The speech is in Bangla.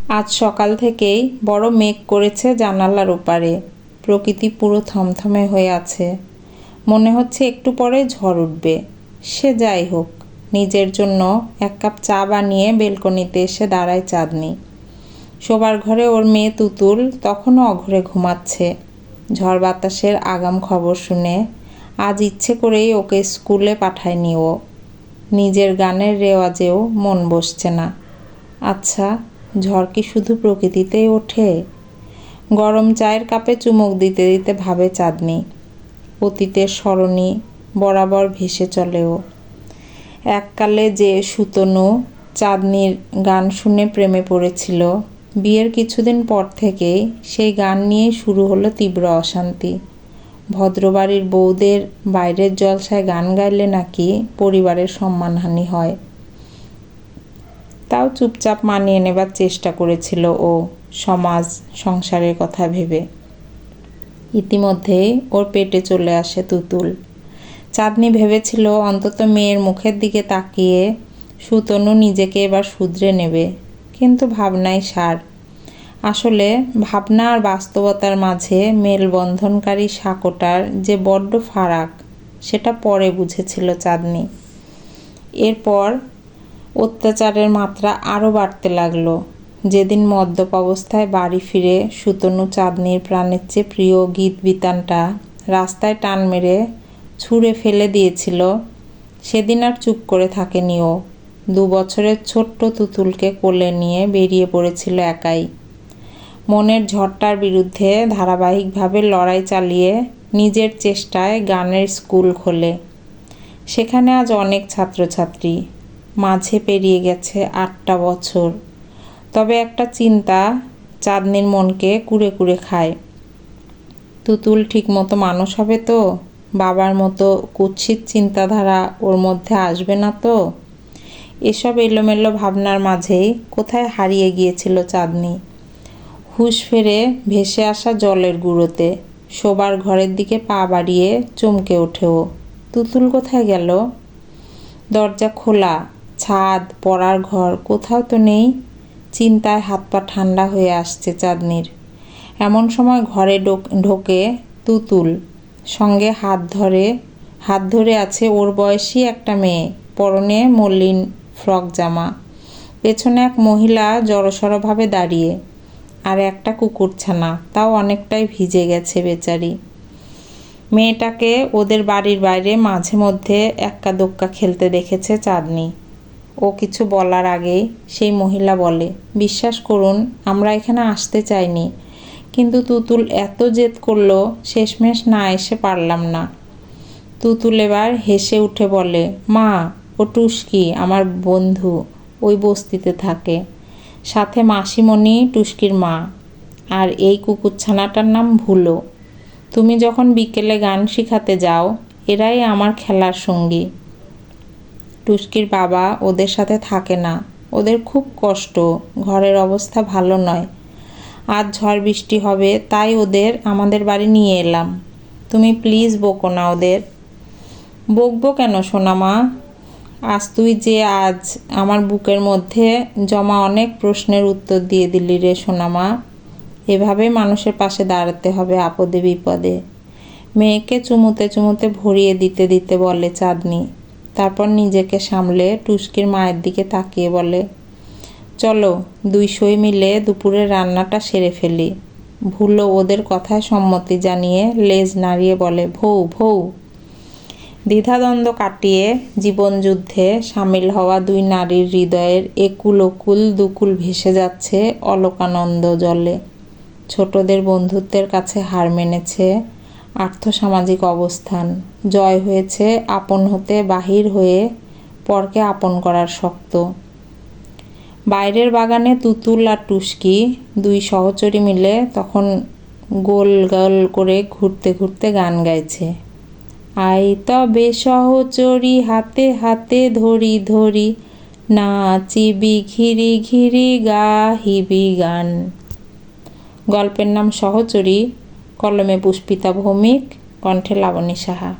আজ সকাল থেকেই বড় মেঘ করেছে জানালার ওপারে। প্রকৃতি পুরো থমথমে হয়ে আছে। মনে হচ্ছে একটু পরে ঝড় উঠবে। সে যাই হোক, নিজের জন্য এক কাপ চা বানিয়ে বেলকনিতে এসে দাঁড়ায় চাঁদনি। শোবার ঘরে ওর মেয়ে তুতুল তখনও অঘরে ঘুমাচ্ছে। ঝড় বাতাসের আগাম খবর শুনে আজ ইচ্ছে করেই ওকে স্কুলে পাঠায়নি ও। নিজের গানের রেওয়াজেও মন বসছে না। আচ্ছা, ঝড় কি শুধু প্রকৃতিতেই ওঠে? গরম চায়ের কাপে চুমুক দিতে দিতে ভাবে চাঁদনি। অতীতের স্মরণী বরাবর ভেসে চলে ও। এককালে যে সুতনু চাঁদনির গান শুনে প্রেমে পড়েছিল, বিয়ের কিছুদিন পর থেকেই সেই গান নিয়েই শুরু হলো তীব্র অশান্তি। ভদ্রবাড়ির বউদের বাইরের জলসায় গান গাইলে নাকি পরিবারের সম্মানহানি হয়। তাও চুপচাপ মানিয়ে নেবার চেষ্টা করেছিল ও, সমাজ সংসারের কথা ভেবে। ইতিমধ্যেই ওর পেটে চলে আসে তুতুল। চাঁদনি ভেবেছিল অন্তত মেয়ের মুখের দিকে তাকিয়ে সুতনু নিজেকে এবার শুধরে নেবে, কিন্তু ভাবনাই সার। আসলে ভাবনা আর বাস্তবতার মাঝে মেলবন্ধনকারী সাঁকোটার যে বড্ড ফারাক, সেটা পরে বুঝেছিল চাঁদনি। এরপর অত্যাচারের মাত্রা আরও বাড়তে লাগলো। যেদিন মদ্যপ অবস্থায় বাড়ি ফিরে সুতনু চাঁদনির প্রাণের চেয়ে প্রিয় গীত বিতানটা রাস্তায় টান মেরে ছুঁড়ে ফেলে দিয়েছিল, সেদিন আর চুপ করে থাকেনি ও। 2 বছরের ছোট্ট তুতুলকে কোলে নিয়ে বেরিয়ে পড়েছিল একাই। মনের ঝড়টার বিরুদ্ধে ধারাবাহিকভাবে লড়াই চালিয়ে নিজের চেষ্টায় গানের স্কুল খোলে। সেখানে আজ অনেক ছাত্রছাত্রী। মাঝে পেরিয়ে গেছে 8টা বছর। তবে একটা চিন্তা চাঁদনির মনকে কুড়ে কুড়ে খায়। তুতুল ঠিকমতো মানুষ হবে তো? বাবার মতো কুৎসিত চিন্তাধারা ওর মধ্যে আসবে না তো? এসব এলোমেলো ভাবনার মাঝেই কোথায় হারিয়ে গিয়েছিল চাঁদনি। হুঁশ ফেরে ভেসে আসা জলের গুঁড়োতে শোবার ঘরের দিকে পা বাড়িয়ে চমকে ওঠে ও। তুতুল কোথায় গেল? দরজা খোলা, ছাদ, পড়ার ঘর কোথাও তো নেই। চিন্তায় হাত পা ঠান্ডা হয়ে আসছে চাঁদনির। এমন সময় ঘরে ঢোকে তুতুল। সঙ্গে হাত ধরে আছে ওর বয়সী একটা মেয়ে, পরনে মলিন ফ্রক জামা। পেছনে এক মহিলা জড়সড়ভাবে দাঁড়িয়ে, আর একটা কুকুরছানা, তাও অনেকটাই ভিজে গেছে বেচারি। মেয়েটাকে ওদের বাড়ির বাইরে মাঝে মধ্যে এক্কা দোক্কা খেলতে দেখেছে চাঁদনি। ও কিছু বলার আগেই সেই মহিলা বলে, বিশ্বাস করুন, আমরা এখানে আসতে চাইনি, কিন্তু তুতুল এত জেদ করলো, শেষমেশ না এসে পারলাম না। তুতুল এবার হেসে উঠে বলে, মা, ও টুস্কি আমার বন্ধু, ওই বস্তিতে থাকে। সাথে মাসিমণি টুস্কির মা। আর এই কুকুরছানাটার নাম ভুলো। তুমি যখন বিকেলে গান শিখাতে যাও, এরাই আমার খেলার সঙ্গী। টুস্কির বাবা ওদের সাথে থাকে না, ওদের খুব কষ্ট, ঘরের অবস্থা ভালো নয়। আজ ঝড় বৃষ্টি হবে, তাই ওদের আমাদের বাড়ি নিয়ে এলাম। তুমি প্লিজ বকো না ওদের। বকবো কেন সোনামা? আজ তুই যে আজ আমার বুকের মধ্যে জমা অনেক প্রশ্নের উত্তর দিয়ে দিলি রে সোনামা। এভাবে মানুষের পাশে দাঁড়াতে হবে আপদে বিপদে। মেয়েকে চুমুতে চুমুতে ভরিয়ে দিতে দিতে বলে চাঁদনি। তারপর নিজেকে সামলে টুস্কির মায়ের দিকে তাকিয়ে বলে, চলো 2 সই মিলে দুপুরের রান্নাটা সেরে ফেলি। ভুলো ওদের কথায় সম্মতি জানিয়ে লেজ নাড়িয়ে বলে, ভৌ ভৌ। দ্বিধাদ্বন্দ্ব কাটিয়ে জীবনযুদ্ধে সামিল হওয়া 2 নারীর হৃদয়ের একুল ওকুল দুকুল ভেসে যাচ্ছে অলোকানন্দ জলে। ছোটদের বন্ধুত্বের কাছে হার মেনেছে আর্থসামাজিক অবস্থান। জয় হয়েছে আপন হতে বাহির হয়ে পরকে আপন করার শক্ত। বাইরের বাগানে তুতুল আর টুস্কি 2 সহচরী মিলে তখন গোল গোল করে ঘুরতে ঘুরতে গান গাইছে। আই তবে সহচরী হাতে হাতে ধরি ধরি, নাচিবি ঘিরি ঘিরি গাহিবি গান। গল্পের নাম সহচরী, কলমে পুষ্পিতা ভৌমিক, কণ্ঠে লাবণী সাহা।